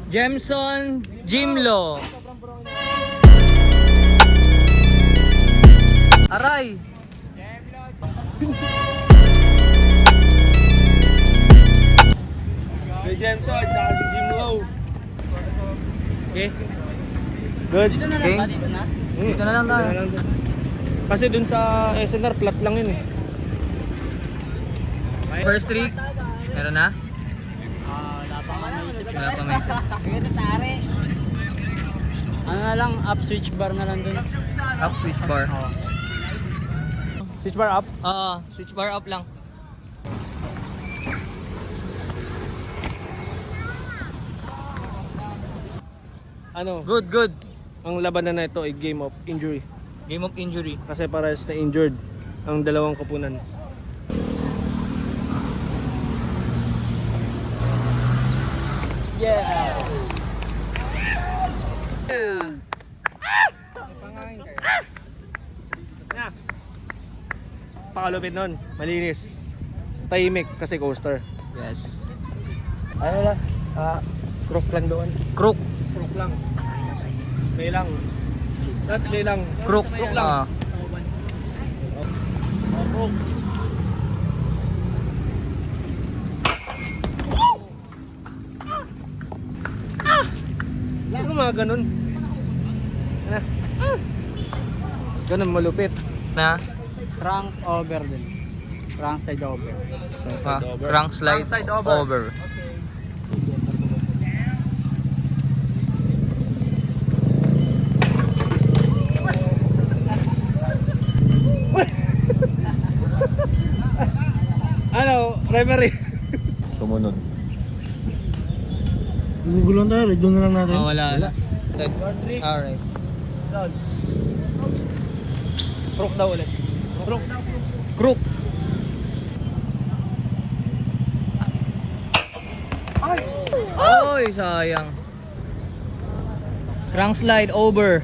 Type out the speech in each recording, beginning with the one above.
Jemson Jimlo. Aray. Kay Jemson, tsaka si Jimlo. Okay. Good. Okay. Dito na lang tayo. Kasi dun sa SNR, flat lang yun eh. First trick. Meron na? Wala pa may isa. Ano na lang, up switch bar na lang dun. Up switch bar. Switch bar up. Switch bar up lang. Ano? Good, good. Ang labanan na ito ay game of injury. Game of injury. Kasi parehas na injured ang dalawang koponan. Yeah! Pakalupit nun, malinis. Tahimik kasi coaster. Yes. Ano lang? Crook lang doon. Crook. Crook lang. May lang. At may lang. Crook. Crook lang. Crook. Ano mga ganun? Ano? Ganun malupit. Na? Crank over din. Crank side over. Crank slide Crank side over. over. Ano? Referee. Sumunod. Gugulan tayo. Doon na lang natin. Wala. Alright. Crook daw ulit. Crook. Crook. Ay, sayang. Crank slide over.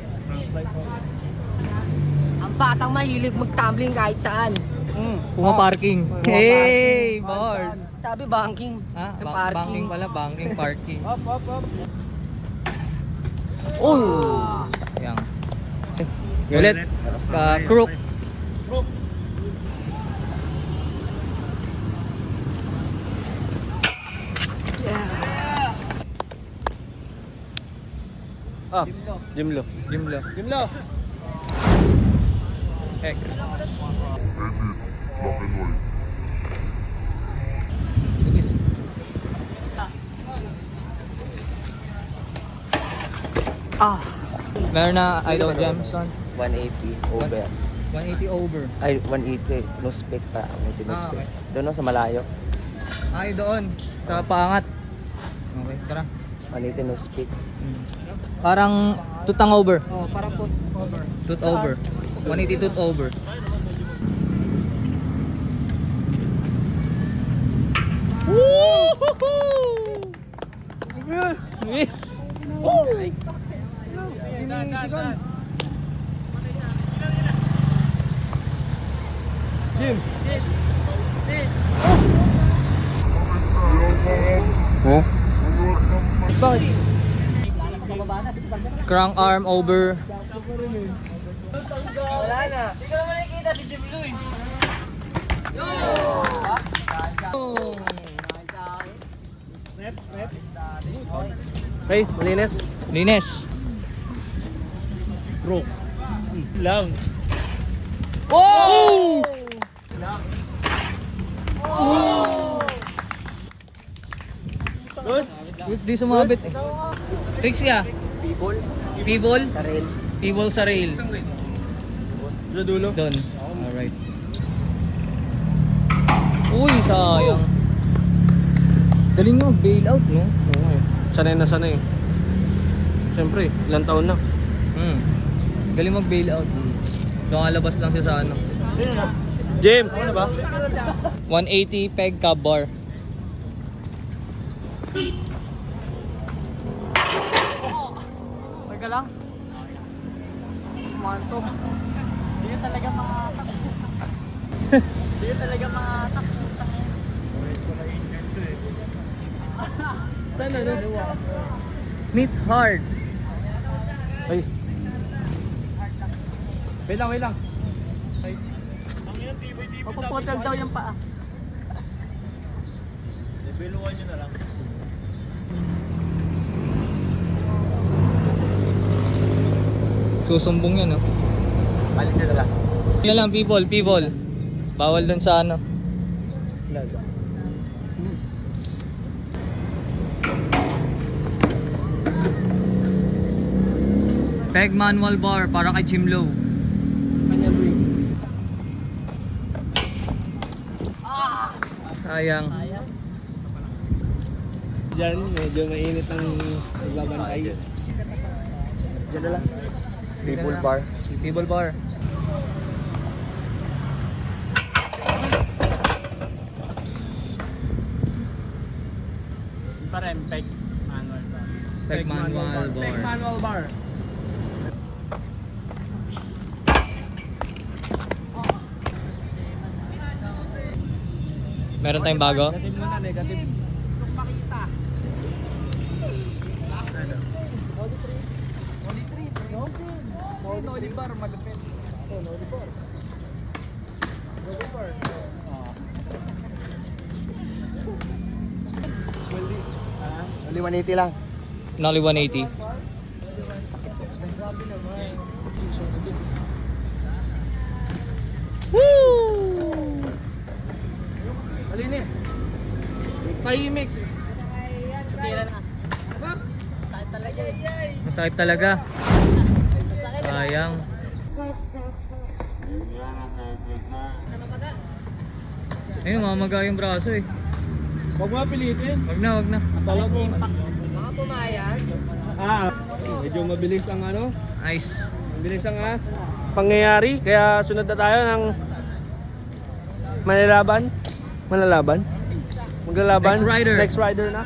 Ang batang mahilig mag-tumbling kahit saan. Pumaparking. Hey, bars. Sabi banking. Ha? Yung parking. Banking pala, banking, parking. Up. Oh! Sayang. Ulit. Crook. Crook. Jimlo. Jimlo. Jimlo. X. Meron na Idol Jemson. 180 over. 180 over. Ay, 180. No spec pa. 180 no spec. Okay. Doon no, sa malayo. Ay, doon. Sa paangat. Okay, tara. 180 no spec. Parang tutang over. Oh, parang put over. Tooth over. 180 tooth over. Jim. Bakit? Crank arm over. Wala na. Hindi ko naman nakikita si Jim Louie. Okay, malinis. Linis. Crook. Lang. Oh! Good. Goods di sumabit eh. Tricks ya. People. Pibol. Sa rail. Pibol sa rail. Dulo. Doon. Alright. Uy, sayang. Galing nyo mag-bail out, no? Oo eh. Sanay na sanay. Siyempre, ilang taon na. Galing mag-bail out. Kakalabas lang siya sa ano. Jim! Ano ba? 180 peg cab bar. Teka lang. Mantok. Hindi talaga mga Yun talaga mga takutang yan. Saan ano? Meet hard. Ay. Wait lang. Papapotol daw yung paa. Susumbong yan, oh. Palisin na lang. Yan lang, people. Bawal dun sa ano. Peg manual bar para kay Jimlo. Kanyang ring. Sayang. Diyan, medyo mainit ang nagbabantay. Diyan na lang. People bar. People bar. Yun pa rin, peg manual bar. Peg manual Peg bar. manual bar. Meron tayong bago? Negative muna, negative. Gusto ko makita. Noli bar, malupit. Only 180 lang. Nolly 180. Malinis. Tahimik. Tira na. Sakit talaga eh. Masakit talaga. Sayang. Ayun, mamaga yung braso eh. Huwag mo pilitin. Wag na. Masala mo. Mga pumayan. Medyo mabilis ang ano. Nice. Mabilis ang pangyayari. Kaya sunod na tayo ng manlalaban. Maglalaban. Next rider. Next rider na.